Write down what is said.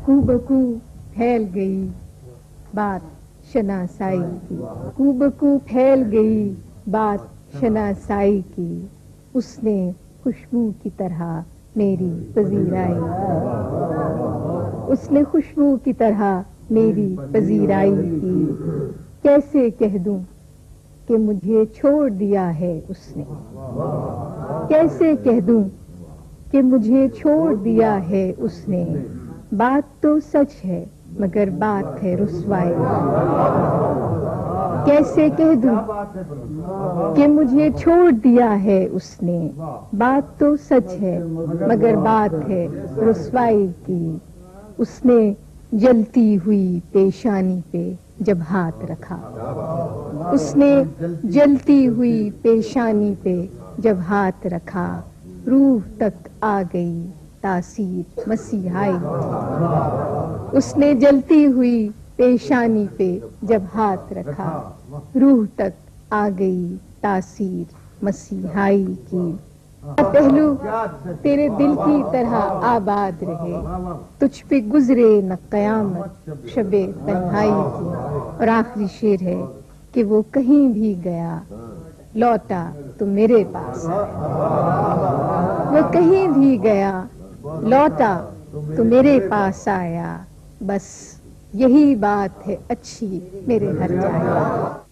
کو بکو پھیل گئی بات شناسائی کی، کو بکو پھیل گئی بات شناسائی کی، اس نے خوشبو کی طرح میری پذیرائی، اس نے خوشبو کی طرح میری پذیرائی کی۔ کیسے کہہ دوں کہ مجھے چھوڑ دیا ہے اس نے، کیسے کہہ دوں کہ مجھے چھوڑ دیا ہے اس نے، بات تو سچ ہے مگر بات ہے رسوائی، کیسے کہہ دوں کہ مجھے چھوڑ دیا ہے اس نے، بات تو سچ ہے مگر بات ہے رسوائی کی۔ اس نے جلتی ہوئی پیشانی پہ جب ہاتھ رکھا، اس نے جلتی ہوئی پیشانی پہ جب ہاتھ رکھا، روح تک آ گئی تاثیر مسیحائی کی۔ اس نے جلتی ہوئی پیشانی پہ جب ہاتھ رکھا، روح تک آ گئی تاثیر مسیحائی کی۔ پہلو تیرے دل کی طرح آباد رہے، تجھ پہ گزرے نہ قیامت شب تنہائی کی۔ اور آخری شعر ہے کہ وہ کہیں بھی گیا لوٹا تو میرے پاس آیا، وہ کہیں بھی گیا لوٹا تو میرے پاس آیا، بس یہی بات ہے اچھی میرے ہر جائے۔